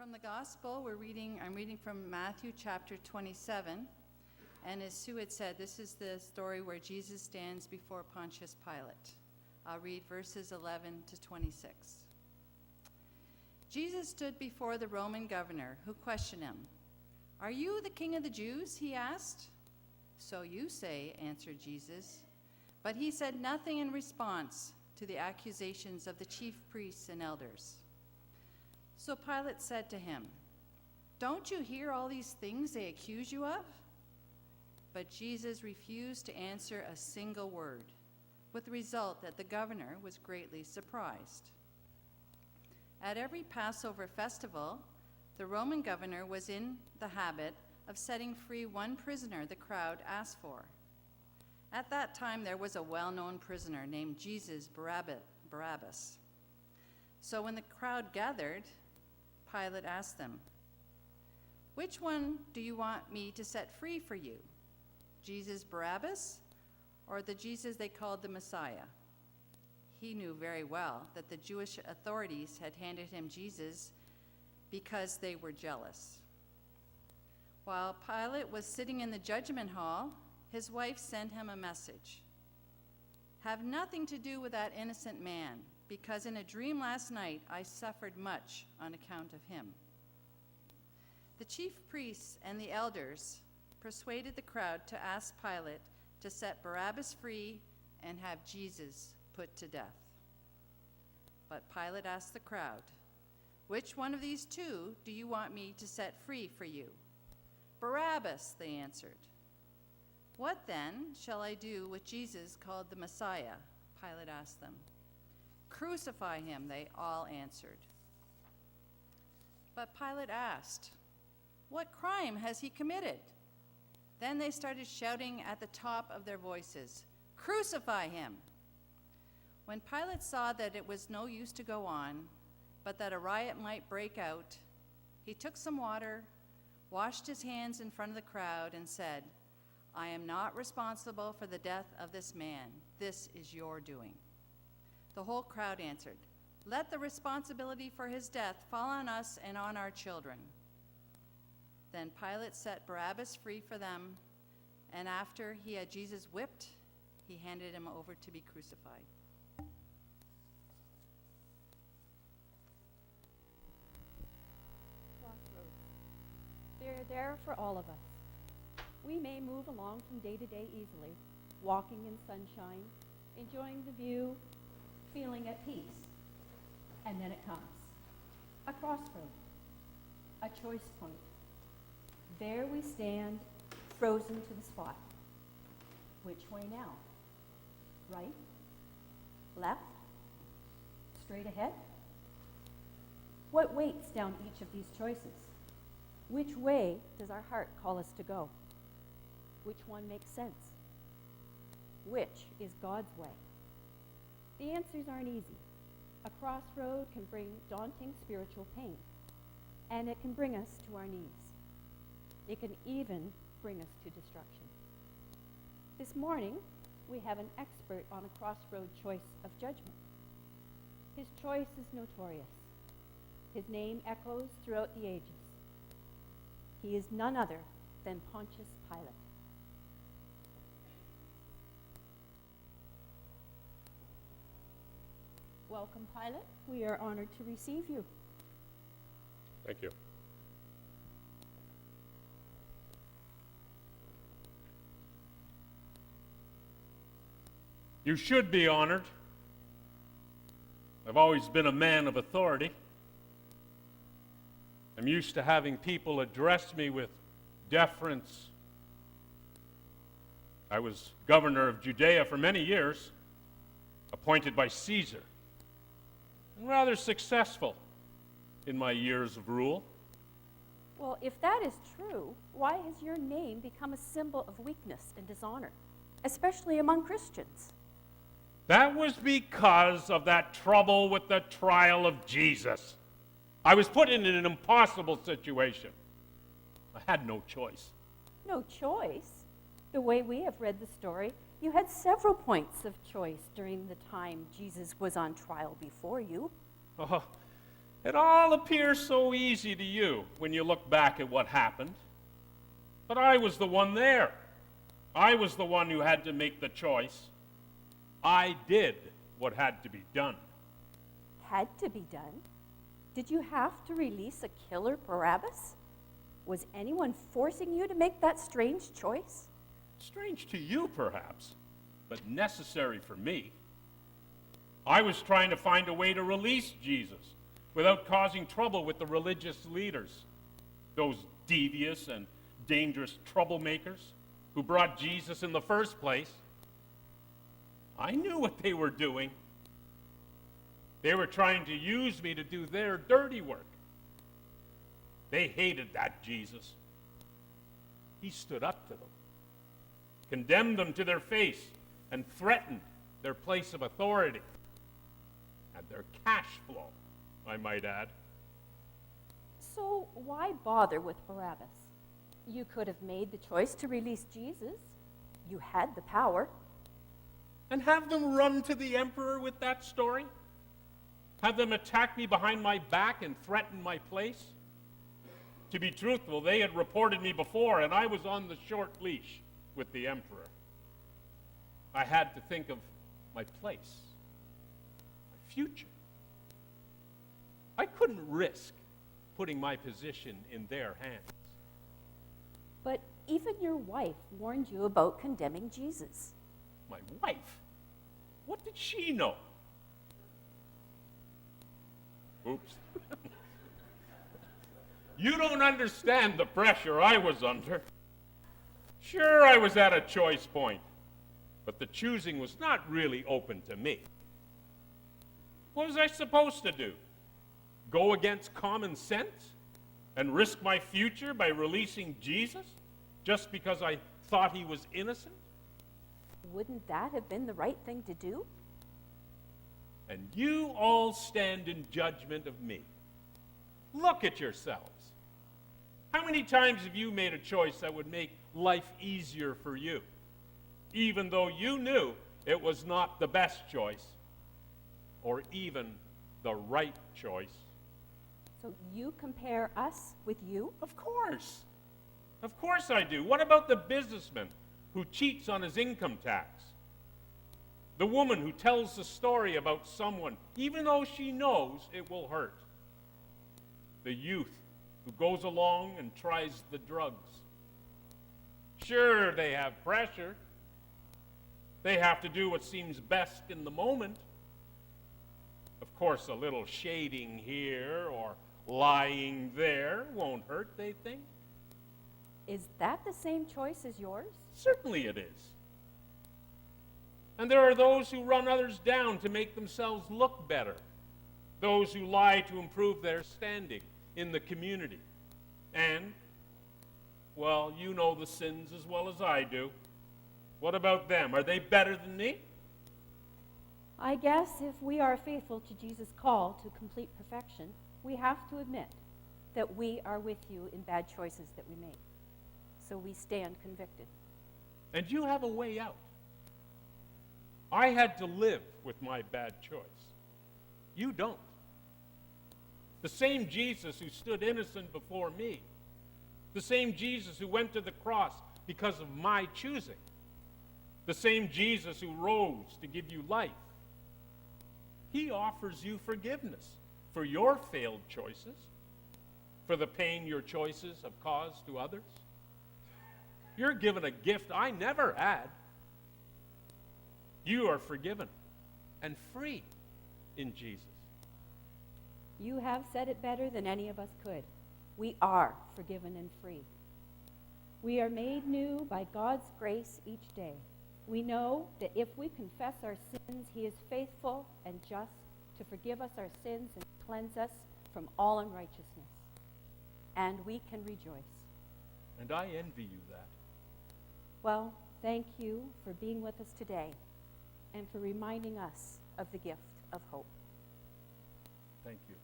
From the Gospel, I'm reading from Matthew chapter 27. And as Sue had said, this is the story where Jesus stands before Pontius Pilate. I'll read verses 11 to 26. Jesus stood before the Roman governor, who questioned him. "Are you the king of the Jews?" he asked. "So you say," answered Jesus. But he said nothing in response to the accusations of the chief priests and elders. So Pilate said to him, "Don't you hear all these things they accuse you of?" But Jesus refused to answer a single word, with the result that the governor was greatly surprised. At every Passover festival, the Roman governor was in the habit of setting free one prisoner the crowd asked for. At that time, there was a well-known prisoner named Jesus Barabbas. So when the crowd gathered, Pilate asked them, "Which one do you want me to set free for you? Jesus Barabbas, or the Jesus they called the Messiah?" He knew very well that the Jewish authorities had handed him Jesus because they were jealous. While Pilate was sitting in the judgment hall, his wife sent him a message. "Have nothing to do with that innocent man, because in a dream last night I suffered much on account of him." The chief priests and the elders persuaded the crowd to ask Pilate to set Barabbas free and have Jesus put to death. But Pilate asked the crowd, "Which one of these two do you want me to set free for you?" "Barabbas," they answered. "What then shall I do with Jesus called the Messiah?" Pilate asked them. "Crucify him," they all answered. But Pilate asked, "What crime has he committed?" Then they started shouting at the top of their voices, "Crucify him!" When Pilate saw that it was no use to go on, but that a riot might break out, he took some water, washed his hands in front of the crowd, and said, "I am not responsible for the death of this man. This is your doing." The whole crowd answered, "Let the responsibility for his death fall on us and on our children." Then Pilate set Barabbas free for them, and after he had Jesus whipped, he handed him over to be crucified. Crossroads. They're there for all of us. We may move along from day to day easily, walking in sunshine, enjoying the view, feeling at peace. And then it comes. A crossroad. A choice point. There we stand, frozen to the spot. Which way now? Right? Left? Straight ahead? What waits down each of these choices? Which way does our heart call us to go? Which one makes sense? Which is God's way? The answers aren't easy. A crossroad can bring daunting spiritual pain, and it can bring us to our knees. It can even bring us to destruction. This morning, we have an expert on a crossroad choice of judgment. His choice is notorious. His name echoes throughout the ages. He is none other than Pontius Pilate. Welcome, Pilate. We are honored to receive you. Thank you. You should be honored. I've always been a man of authority. I'm used to having people address me with deference. I was governor of Judea for many years, appointed by Caesar, and rather successful in my years of rule. Well, if that is true, why has your name become a symbol of weakness and dishonor, especially among Christians? That was because of that trouble with the trial of Jesus. I was put in an impossible situation. I had no choice. No choice? The way we have read the story, you had several points of choice during the time Jesus was on trial before you. Oh, It all appears so easy to you when you look back at what happened. But I was the one there. I was the one who had to make the choice. I did what had to be done. Had to be done? Did you have to release a killer Barabbas? Was anyone forcing you to make that strange choice? Strange to you, perhaps, but necessary for me. I was trying to find a way to release Jesus without causing trouble with the religious leaders, those devious and dangerous troublemakers who brought Jesus in the first place. I knew what they were doing. They were trying to use me to do their dirty work. They hated that Jesus. He stood up to them, condemned them to their face, and threatened their place of authority and their cash flow, I might add. So why bother with Barabbas? You could have made the choice to release Jesus. You had the power. And have them run to the emperor with that story? Have them attack me behind my back and threaten my place? To be truthful, they had reported me before, and I was on the short leash with the emperor. I had to think of my place, my future. I couldn't risk putting my position in their hands. But even your wife warned you about condemning Jesus. My wife? What did she know? Oops. You don't understand the pressure I was under. Sure, I was at a choice point, but the choosing was not really open to me. What was I supposed to do? Go against common sense and risk my future by releasing Jesus just because I thought he was innocent? Wouldn't that have been the right thing to do? And you all stand in judgment of me. Look at yourselves. How many times have you made a choice that would make life easier for you, even though you knew it was not the best choice or even the right choice? So you compare us with you? Of course. Of course I do. What about the businessman who cheats on his income tax? The woman who tells the story about someone, even though she knows it will hurt? The youth who goes along and tries the drugs? Sure, they have pressure. They have to do what seems best in the moment. Of course, a little shading here or lying there won't hurt, they think. Is that the same choice as yours? Certainly it is. And there are those who run others down to make themselves look better. Those who lie to improve their standing in the community. And, well, you know the sins as well as I do. What about them? Are they better than me? I guess if we are faithful to Jesus' call to complete perfection, we have to admit that we are with you in bad choices that we make. So we stand convicted. And you have a way out. I had to live with my bad choice. You don't. The same Jesus who stood innocent before me, the same Jesus who went to the cross because of my choosing, the same Jesus who rose to give you life, he offers you forgiveness for your failed choices, for the pain your choices have caused to others. You're given a gift I never had. You are forgiven and free in Jesus. You have said it better than any of us could. We are forgiven and free. We are made new by God's grace each day. We know that if we confess our sins, he is faithful and just to forgive us our sins and cleanse us from all unrighteousness. And we can rejoice. And I envy you that. Well, thank you for being with us today and for reminding us of the gift of hope. Thank you.